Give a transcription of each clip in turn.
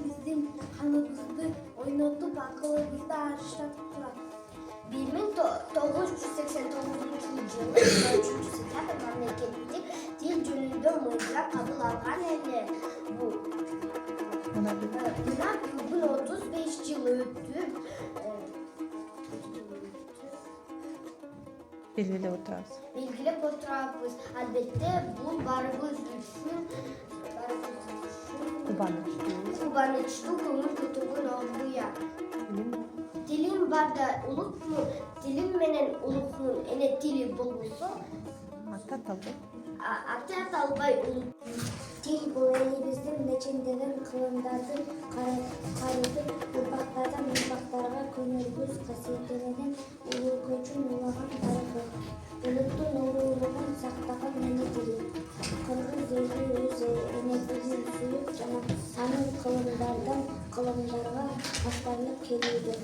биздин каныбызды ойнотуп, акылыбызды арыштатып турат. 1989-жылы 3-сентябрь мамлекеттик тил жөнүндө мыйзам кабыл алган эле. Мына бүгүн 35 жыл өтүп, белгилеп отурабыз. Албетте, бул баарыбыз үчүн кубанычтуу, көңүл көтөргөн окуя. Тилим барда улукмун, тилим менен улукмун, эне тили болбосо аты аталбай улук. Тил бул элибиздин мечендеген кылымдардын карытып, урпактардан урпактарга көнөргүс касиеттеринен улукчун улаган тарыхы. Улуттун уруулугун сактаган эне тили. Кыргыз эли өз энесин сүйүп жана санын кылымдардан кылымдарга баштанып келүүдө.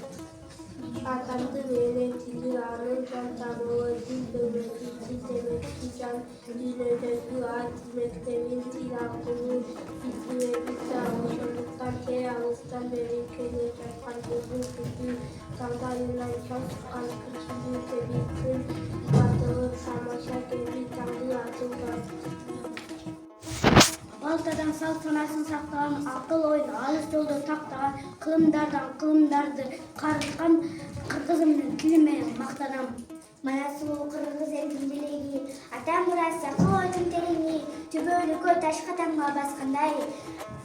Атамды эне тили анын жантануулы дил дөгөсү, тил демекчи жан дүйнөдөгү ат мектебин тил аркылуу билдиребизди. Ошондуктан кээ алыстан бери келе жаткан биздин күздү таңдайынан чаң чыккан кичинекей тебиттин батылы тамаша кеби таңды ачылды. Балтадан салт санасын сактаган, акыл ойун алыс жолдо тактаган, кылымдардан кылымдарды карыткан кыргызымдын тили менен мактанам. Манасуу кыргыз элдин билеги, атам мурасы акыл ойдун тереңи, түбөлүккө ташка тамга баскандай,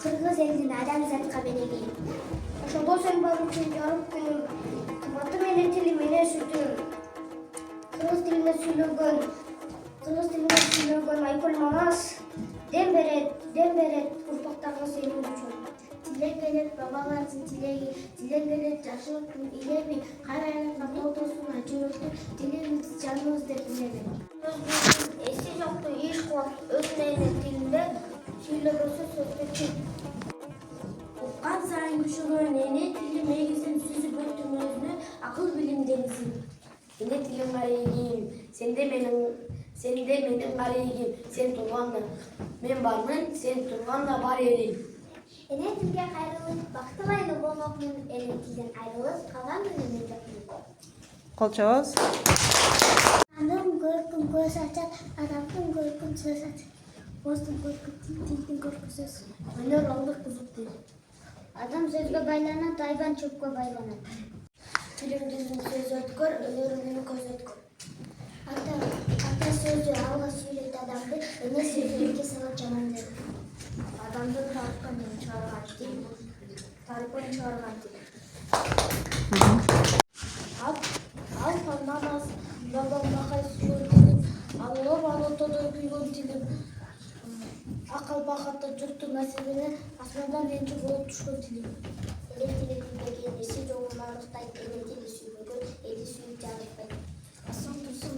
кыргыз элдин адамзатка белеги. Ошого сен баручу жарык күнүм, кымбаты менен тили менен сүтүм. Кыргыз тилинде сүйлөгөн Айкөл Манас дем берет урпактарга сеним үчүн. Тилек келет бабалардын тилеги, тилек келет жашылыктын илеби, кайрайга колдосун жүрөктү, тилибиз жаныбыз деп билеби. Эси жокту иш кылат, өзүнүн тилинде сүйлөгөсү сөзбөчү. Уккан сайын күчөгөн эне тили негизин сүзүп өттүң өзүнө акыл билим деңизин. Эне тилим карегим, сенде менин карегим, сен турганда мен бармын, сен турганда бар элим. Эне тилге кайрылып, бактыбайлы болмокмун, эне тилден айрылып, калган менен жокмун. Кол чабабыз. Анын көркүн көз ачат, адамдын көркүн сөз ачат. Боздун көркү тилдин көркү сөз. Өнөр олдук кызык тил. Адам сөзгө байланат, айбан чөпкө байланат. Тилимдин сөзү өткөр, өнөрүмдүн көз өткөр. Ата сөзү алга сүйлөйт адамды, эне сөзү эрке салат жаман деп. Адамды тарыктан чыгарган тил, тарыктан чыгарган тил. Ал намаз, бабам бакай сүйгөн тилим, алып алтодой күйгөн тилим. Акыл бакатта журттун насибине асмандан энчи болуп түшкөн тилим. Эне тили билбеген эси жогун арыктайт, эне тили сүйбөгөн эли сүйүп жарыктайт. Бассаң турсаң,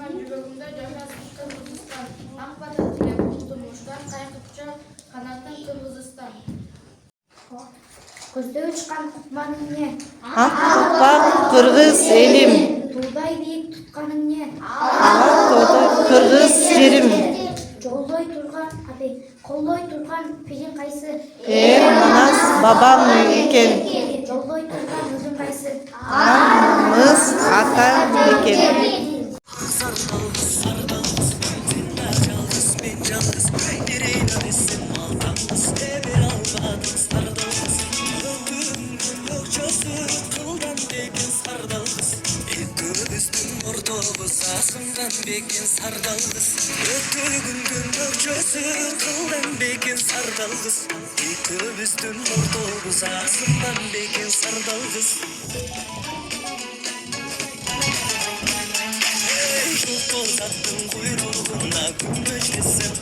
жүрөгүмдө жашасын Кыргызстан, ак бата тилеп куртулуштан, кайкытча канаттын Кыргызстан. Көздө учкан кутманың не? Ак тупак кыргыз элим. Туудай бийик тутканың не? Ак тоодой кыргыз жерим. Колдой турган пирин кайсы? Манас бабам экен. Жолдой турган өзүң кайсы? Анамыз атам экен. Асынған бекен сардалғыз, өтігіндің өкшөсі қылдан бекен сардалғыз. Екі біздің ортобыз, асынған бекен сардалғыз. Ей, жол толғаттың құйрығына күмбештесін.